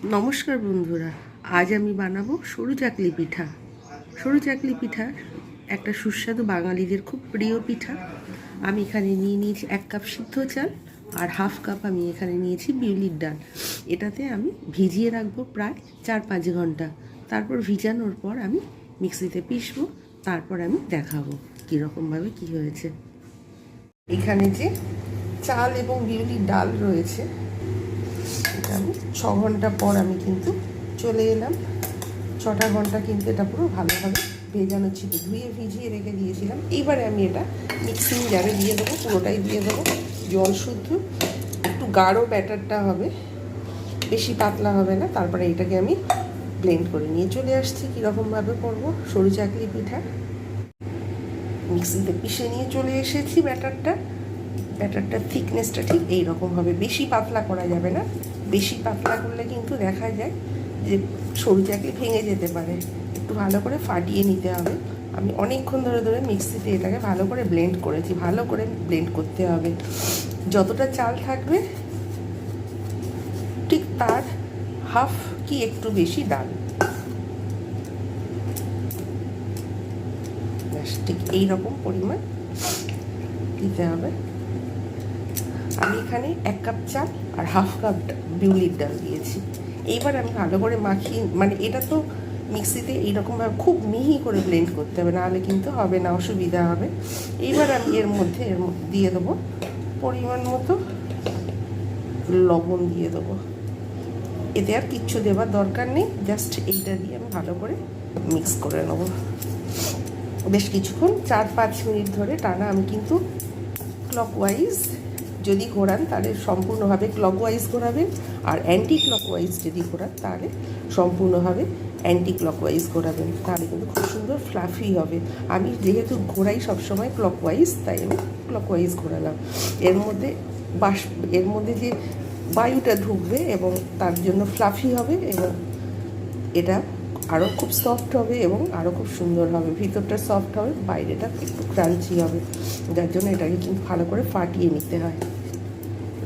নমস্কার বন্ধুরা, আজ আমি বানাবো সরু চাকলি পিঠা। সরু চাকলি পিঠা একটা সুস্বাদু বাঙালিদের খুব প্রিয় পিঠা। আমি এখানে নিয়ে নিয়েছি 1 কাপ সিদ্ধ চাল আর হাফ কাপ আমি এখানে নিয়েছি বিউলির ডাল। এটাতে আমি ভিজিয়ে রাখবো প্রায় 4-5 ঘন্টা। তারপর ভিজানোর পর আমি মিক্সিতে পিষবো, তারপর আমি দেখাবো কীরকমভাবে কী হয়েছে। এখানে যে চাল এবং বিউলির ডাল রয়েছে, এটা আমি 6 ঘন্টা পর আমি কিন্তু চলে এলাম। 6টা ঘন্টা কিন্তু এটা পুরো ভালোভাবে ভেজানো ছিল, ধুয়ে ভিজিয়ে রেখে দিয়েছিলাম। এইবারে আমি এটা মিক্সিং জারে দিয়ে দেবো, পুরোটাই দিয়ে দেবো। জল শুদ্ধ একটু গাঢ় ব্যাটারটা হবে, বেশি পাতলা হবে না। তারপরে এটাকে আমি ব্লেন্ড করে নিয়ে চলে আসছি কীরকমভাবে করবো সরু চাকলি পিঠা। মিক্সিতে পিষে নিয়ে চলে এসেছি। ব্যাটারটার থিকনেসটা ঠিক এইরকম হবে, বেশি পাতলা করা যাবে না। বেশি পাতলা করলে কিন্তু দেখা যায় যে সরু চাকলি ভেঙে যেতে পারে। একটু ভালো করে ফাটিয়ে নিতে হবে। আমি অনেকক্ষণ ধরে মিক্সিতে এটাকে ভালো করে ব্লেন্ড করেছি। ভালো করে ব্লেন্ড করতে হবে। যতটা চাল থাকবে ঠিক তার হাফ কি একটু বেশি ডাল, ঠিক এইরকম পরিমাণ দিতে হবে। আমি এখানে 1 কাপ চাল আর হাফ কাপ বিউলির ডাল দিয়েছি। এইবার আমি ভালো করে মাখিয়ে, মানে এটা তো মিক্সিতে এইরকমভাবে খুব মিহি করে ব্লেন্ড করতে হবে, নাহলে কিন্তু হবে না, অসুবিধা হবে। এইবার আমি এর মধ্যে দিয়ে দেবো পরিমাণ মতো লবণ দিয়ে দেবো। এতে আর কিচ্ছু দেওয়ার দরকার নেই, জাস্ট এইটা দিয়ে আমি ভালো করে মিক্স করে নেবো। বেশ কিছুক্ষণ 4-5 মিনিট ধরে টানা আমি কিন্তু ক্লকওয়াইজ যদি ঘোরান তাহলে সম্পূর্ণভাবে ক্লকওয়াইজ ঘোরাবেন, আর অ্যান্টি ক্লকওয়াইজ যদি ঘোরান তাহলে সম্পূর্ণভাবে অ্যান্টি ক্লকওয়াইজ ঘোরাবেন, তাহলে কিন্তু খুব সুন্দর ফ্লাফি হবে। আমি যেহেতু ঘোরাই সবসময় ক্লকওয়াইজ, তাই আমি ক্লকওয়াইজ ঘোরালাম। এর মধ্যে যে বায়ুটা ঢুকবে এবং তার জন্য ফ্লাফি হবে, এবং এটা আরও খুব সফট হবে এবং আরও খুব সুন্দর হবে। ভিতরটা সফট হবে, বাইরেটা একটু ক্রাঞ্চি হবে, যার জন্য এটাকে কিন্তু ভালো করে ফাটিয়ে নিতে হয়।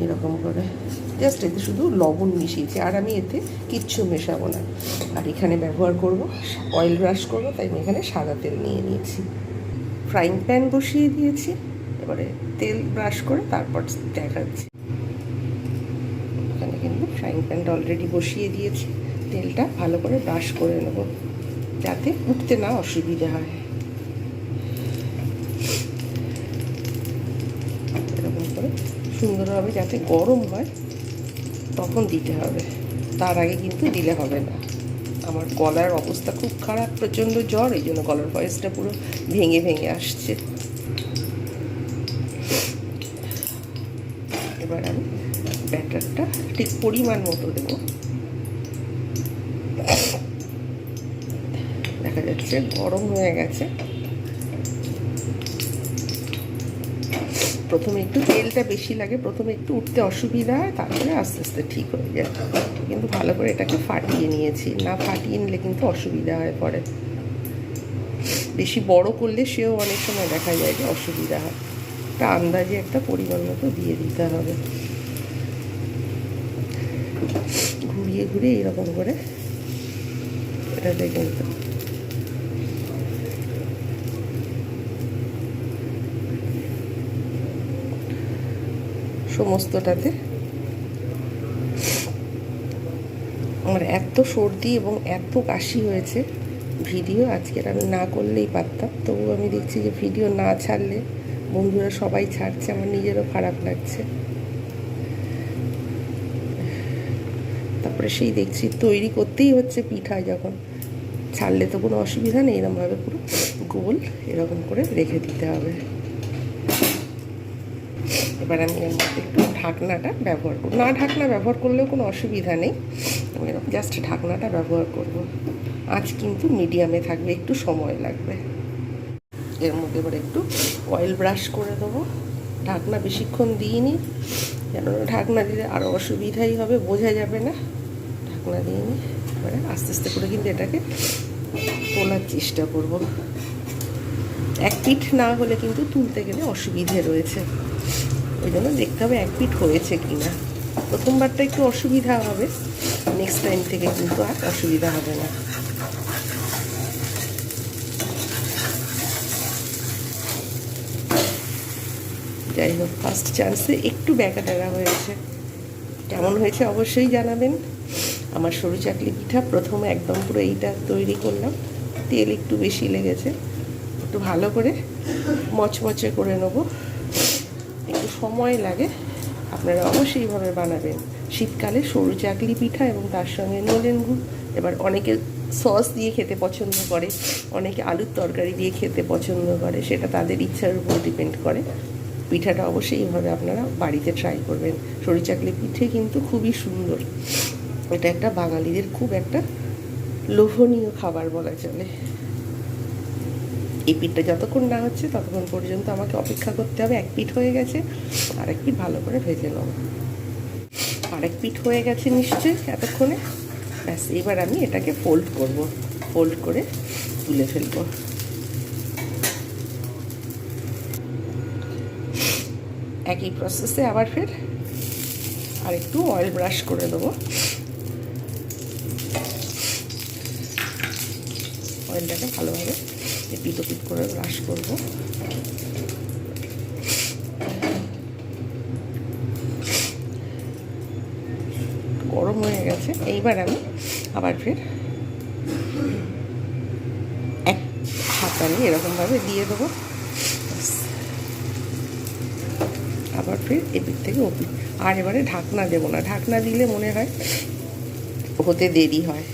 এরকম করে জাস্ট এতে শুধু লবণ মিশিয়েছি, আর আমি এতে কিচ্ছু মেশাবো না। আর এখানে ব্যবহার করব অয়েল ব্রাশ করবো, তাই আমি এখানে সাদা তেল নিয়ে নিয়েছি। ফ্রাইং প্যান বসিয়ে দিয়েছি, এবারে তেল ব্রাশ করে তারপর দেখাচ্ছি। এখানে কিন্তু ফ্রাইং প্যানটা অলরেডি বসিয়ে দিয়েছি। তেলটা ভালো করে ব্রাশ করে নেব, যাতে উঠতে না অসুবিধা হয়। এরকম করে সুন্দরভাবে যাতে গরম হয় তখন দিতে হবে, তার আগে কিন্তু দিলে হবে না। আমার গলার অবস্থা খুব খারাপ, প্রচণ্ড জ্বর, এই জন্য গলার ভয়েসটা পুরো ভেঙে ভেঙে আসছে। এবার আমি ব্যাটারটা ঠিক পরিমাণ মতো দেবো। দেখা যাচ্ছে গরম হয়ে গেছে। প্রথমে একটু তেলটা বেশি লাগে, প্রথমে একটু উঠতে অসুবিধা হয়, তারপরে আস্তে আস্তে ঠিক হয়ে যায়। কিন্তু ভালো করে এটাকে ফাটিয়ে নিয়েছি, না ফাটিয়ে নিলে কিন্তু অসুবিধা হয় পরে। বেশি বড় করলে সেও অনেক সময় দেখা যায় যে অসুবিধা হয়। একটা আন্দাজে একটা পরিমাণ মতো দিয়ে দিতে হবে। ঘুরিয়ে ঘুরিয়ে এরকম করে এটাতে কিন্তু সমস্তটাতে। আমার এত সর্দি এবং এত কাশি হয়েছে, ভিডিও আজকের আমি না করলেই পারতাম, তবু আমি দেখছি যে ভিডিও না ছাড়লে বন্ধুরা সবাই ছাড়ছে, আমার নিজেরও খারাপ লাগছে। তারপরে সেই দেখছি তৈরি করতেই হচ্ছে পিঠা, যখন ছাড়লে তো কোনো অসুবিধা নেই। এরকমভাবে পুরো গোল এরকম করে রেখে দিতে হবে। এবার আমি এর মধ্যে একটু ঢাকনাটা ব্যবহার করব, না ঢাকনা ব্যবহার করলেও কোনো অসুবিধা নেই, আমি এরকম জাস্ট ঢাকনাটা ব্যবহার করব। আঁচ কিন্তু মিডিয়ামে থাকবে, একটু সময় লাগবে। এর মধ্যে এবার একটু অয়েল ব্রাশ করে দেবো। ঢাকনা বেশিক্ষণ দিইনি, কেন ঢাকনা দিলে আরও অসুবিধাই হবে, বোঝা যাবে না। ঢাকনা দিইনি, এবারে আস্তে আস্তে করে কিন্তু এটাকে তোলার চেষ্টা করব। এক পিঠ না হলে কিন্তু তুলতে গেলে অসুবিধে রয়েছে, ওই জন্য দেখতে হবে এক পিঠ হয়েছে কি না। প্রথমবারটা একটু অসুবিধা হবে, নেক্সট টাইম থেকে কিন্তু আর অসুবিধা হবে না। যাই হোক, ফার্স্ট চান্সে একটু ব্যাকাটারা হয়েছে। কেমন হয়েছে অবশ্যই জানাবেন। আমার সরু চাকলি পিঠা প্রথমে একদম পুরো এইটা তৈরি করলাম, তেল একটু বেশি লেগেছে। একটু ভালো করে মচমচে করে নেব, একটু সময় লাগে। আপনারা অবশ্যই এইভাবে বানাবেন। শীতকালে সরু চাকলি পিঠা এবং তার সঙ্গে নলেন গুড়। এবার অনেকে সস দিয়ে খেতে পছন্দ করে, অনেকে আলুর তরকারি দিয়ে খেতে পছন্দ করে, সেটা তাদের ইচ্ছার উপর ডিপেন্ড করে। পিঠাটা অবশ্যই এইভাবে আপনারা বাড়িতে ট্রাই করবেন। সরু চাকলি পিঠে কিন্তু খুবই সুন্দর। এটা একটা বাঙালিদের খুব একটা লোভনীয় খাবার বলা চলে। এই পিঠটা যতক্ষণ না হচ্ছে ততক্ষণ পর্যন্ত আমাকে অপেক্ষা করতে হবে। এক পিঠ হয়ে গেছে, আরেক পিঠ ভালো করে ভেজে নেব। আরেক পিঠ হয়ে গেছে নিশ্চয়ই এতক্ষণে। ব্যাস, এবার আমি এটাকে ফোল্ড করব, ফোল্ড করে তুলে ফেলব। একই প্রসেসে আবার ফের আর একটু অয়েল ব্রাশ করে দেবো। অয়েলটাকে ভালোভাবে এপিট ওপিট করে ব্রাশ করব। গরম হয়ে গেছে। এইবার আমি আবার ফের এক হাতানি এরকমভাবে দিয়ে দেবো। আবার ফের এপিট থেকে ওপিট। আর এবারে ঢাকনা দেবো না, ঢাকনা দিলে মনে হয় হতে দেরি হয়।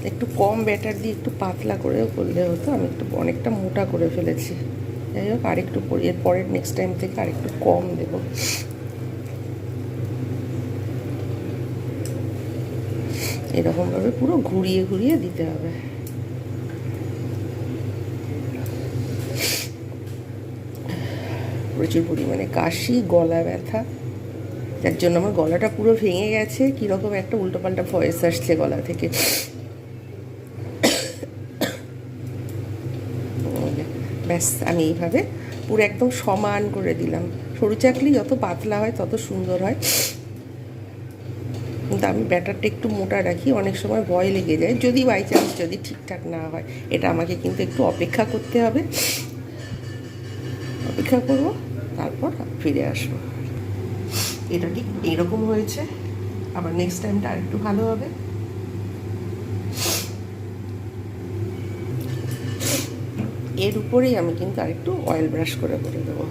একটু কম ব্যাটার দিয়ে একটু পাতলা করেও করলে হতো, আমি একটু অনেকটা মোটা করে ফেলেছি। যাই হোক, আরেকটু এর পরের নেক্সট টাইম থেকে আরেকটু কম দেবো। এরকমভাবে পুরো ঘুরিয়ে ঘুরিয়ে দিতে হবে। প্রচুর পরিমাণে কাশি, গলা ব্যথা, যার জন্য আমার গলাটা পুরো ভেঙে গেছে। কীরকম একটা উল্টোপাল্টা ভয়েস আসছে গলা থেকে। ব্যাস, আমি এইভাবে পুরো একদম সমান করে দিলাম। সরু চাকলি যত পাতলা হয় তত সুন্দর হয়, কিন্তু আমি ব্যাটারটা একটু মোটা রাখি। অনেক সময় ভয় লেগে যায় যদি বাই চান্স যদি ঠিকঠাক না হয়। এটা আমাকে কিন্তু একটু অপেক্ষা করতে হবে। অপেক্ষা করবো, তারপর ফিরে আসবো। এটা ঠিক এইরকম হয়েছে। আবার নেক্সট টাইমটা আর একটু ভালো হবে। এর উপরেই আমি কিন্তু আরেকটু অয়েল ব্রাশ করে দেবো।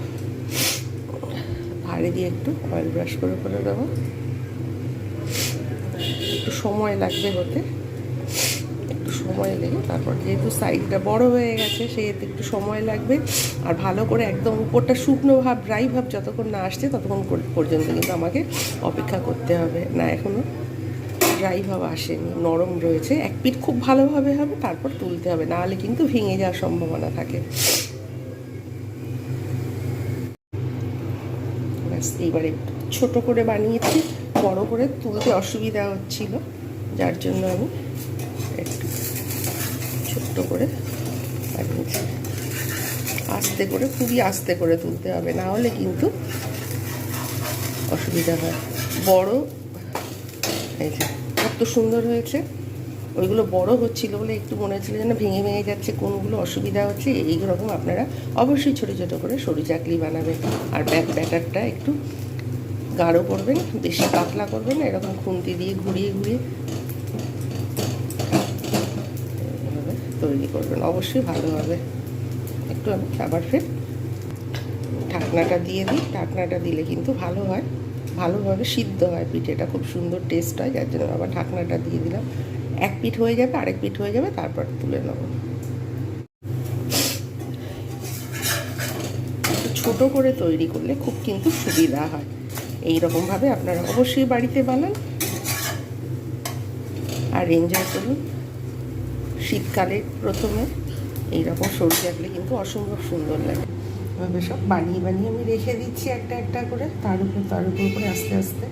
ভারে দিয়ে একটু অয়েল ব্রাশ করে দেবো। একটু সময় লাগবে হতে, একটু সময় লেগে তারপর, যেহেতু সাইডটা বড় হয়ে গেছে সেহেতু একটু সময় লাগবে। আর ভালো করে একদম উপরটা শুকনো ভাব, ড্রাই ভাব যতক্ষণ না আসছে ততক্ষণ পর্যন্ত কিন্তু আমাকে অপেক্ষা করতে হবে। না, এখনও ড্রাই ভাব আসেনি, নরম রয়েছে। এক পিঠ খুব ভালোভাবে হবে, তারপর তুলতে হবে, নাহলে কিন্তু ভেঙে যাওয়ার সম্ভাবনা থাকে। ব্যাস, এইবারে ছোট করে বানিয়েছি, বড় করে তুলতে অসুবিধা হচ্ছিল, যার জন্য আমি একটু ছোট্ট করে বানিয়েছি। আস্তে করে, খুবই আস্তে করে তুলতে হবে, না হলে কিন্তু অসুবিধা হয়। বড়, এই যে কত সুন্দর হয়েছে। ওইগুলো বড় হচ্ছিল বলে একটু মনে হচ্ছিল যেন ভেঙে ভেঙে যাচ্ছে, কোনগুলো অসুবিধা হচ্ছে। এইরকম আপনারা অবশ্যই ছোটো ছোটো করে সরু চাকলি বানাবেন। আর ব্যাটারটা একটু গাঢ় করবেন, বেশি পাতলা করবেন না। এরকম খুন্তি দিয়ে ঘুরিয়ে ঘুরিয়ে তৈরি করবেন, অবশ্যই ভালো হবে। একটু আমি আবার ফের ঢাকনাটা দিয়ে দিই। ঢাকনাটা দিলে কিন্তু ভালো হয়, ভালোভাবে সিদ্ধ হয় পিঠেটা, খুব সুন্দর টেস্ট হয়। যার জন্য আবার ঢাকনাটা দিয়ে দিলাম। এক পিঠ হয়ে যাবে, আরেক পিঠ হয়ে যাবে, তারপর তুলে নেব। ছোট করে তৈরি করলে খুব কিন্তু সুবিধা হয়। এইরকমভাবে আপনারা অবশ্যই বাড়িতে বানান আর এনজয় করুন। শীতকালে প্রথমে এইরকম সরু চাকলি কিন্তু অসম্ভব সুন্দর লাগে। এভাবে সব বানিয়ে বানিয়ে আমি রেখে দিচ্ছি একটা একটা করে, তার উপর করে আস্তে আস্তে।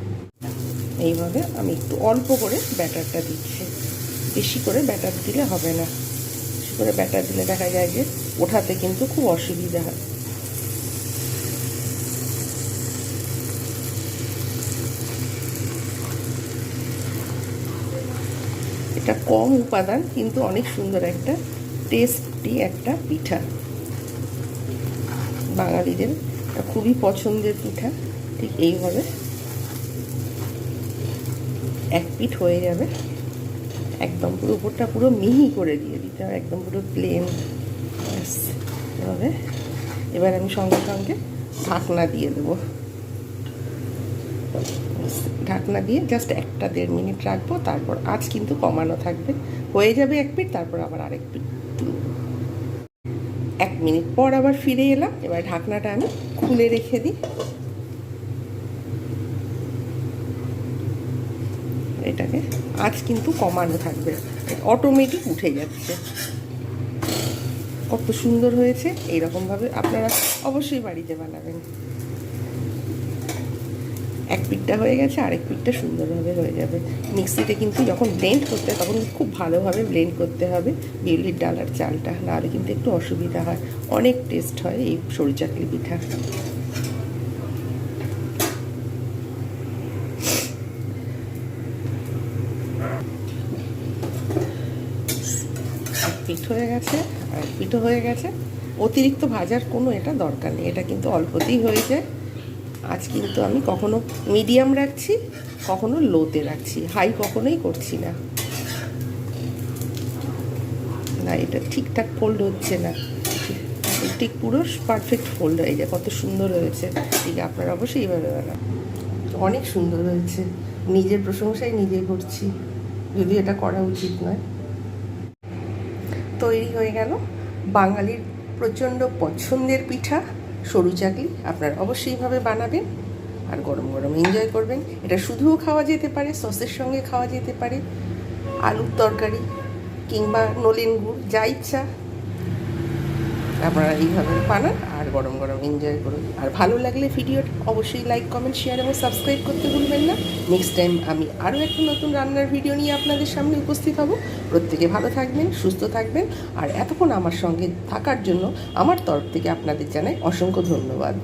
এইভাবে আমি একটু অল্প করে ব্যাটারটা দিচ্ছি, বেশি করে ব্যাটার দিলে হবে না। বেশি করে ব্যাটার দিলে দেখা যায় যে ওঠাতে কিন্তু খুব অসুবিধা হয়। এটা কম উপাদান কিন্তু অনেক সুন্দর একটা টেস্টি একটা পিঠা, বাঙালিদের খুবই পছন্দের পিঠা। ঠিক এইভাবে এক পিঠ হয়ে যাবে, একদম পুরো উপরটা পুরো মিহি করে দিয়ে দিতে হবে, একদম পুরো প্লেন। এভাবে এবার আমি সঙ্গে সঙ্গে ঢাকনা দিয়ে দেবো, ঢাকনা দিয়ে জাস্ট 1-1.5 মিনিট রাখবো, তারপর আঁচ কিন্তু কমানো থাকবে। হয়ে যাবে এক পিঠ, তারপর আবার আরেক পিঠ। 1 মিনিট পর আবার ফিরে এলাম, এবার ঢাকনাটা আমি খুলে রেখে দিই। এটাকে আঁচ কিন্তু কমানো থাকবে, অটোমেটিক উঠে যাচ্ছে। কত সুন্দর হয়েছে, এইরকমভাবে আপনারা অবশ্যই বাড়িতে বানাবেন। এক পিঠটা হয়ে গেছে, আরেক পিঠটা সুন্দরভাবে হয়ে যাবে। মিক্সিতে কিন্তু যখন ব্লেন্ড করতে হয় তখন খুব ভালোভাবে ব্লেন্ড করতে হবে বিউলির ডাল আর চালটা, নাহলে কিন্তু একটু অসুবিধা হয়। অনেক টেস্ট হয় এই সরু চাকলি পিঠা। এক পিঠ হয়ে গেছে, আর এক পিঠও হয়ে গেছে। অতিরিক্ত ভাজার কোনো এটা দরকার নেই, এটা কিন্তু অল্পতেই হয়ে যায়। আজ কিন্তু আমি কখনো মিডিয়াম রাখছি, কখনো লোতে রাখছি, হাই কখনোই করছি না। না, এটা ঠিকঠাক ফোল্ড হচ্ছে না, ঠিক পুরো পারফেক্ট ফোল্ড হয়ে যায়। কত সুন্দর হয়েছে, ঠিক আপনারা অবশ্যই এইভাবে বানান। অনেক সুন্দর হয়েছে, নিজের প্রশংসাই নিজে করছি, যদি এটা করা উচিত নয়। তৈরি হয়ে গেল বাঙালির প্রচণ্ড পছন্দের পিঠা সরু চাকলি। আপনারা অবশ্যই এইভাবে বানাবেন আর গরম গরম এনজয় করবেন। এটা শুধুও খাওয়া যেতে পারে, সসের সঙ্গে খাওয়া যেতে পারে, আলুর তরকারি কিংবা নলেন গুড়, যা ইচ্ছা আপনারা এইভাবে বানান আর গরম গরম এনজয় করুন। আর ভালো লাগলে ভিডিওটা অবশ্যই লাইক, কমেন্ট, শেয়ার এবং সাবস্ক্রাইব করতে ভুলবেন না। নেক্সট টাইম আমি আরও একটা নতুন রান্নার ভিডিও নিয়ে আপনাদের সামনে উপস্থিত হব। প্রত্যেকে ভালো থাকবেন, সুস্থ থাকবেন, আর এতক্ষণ আমার সঙ্গে থাকার জন্য আমার তরফ থেকে আপনাদের জানাই অসংখ্য ধন্যবাদ।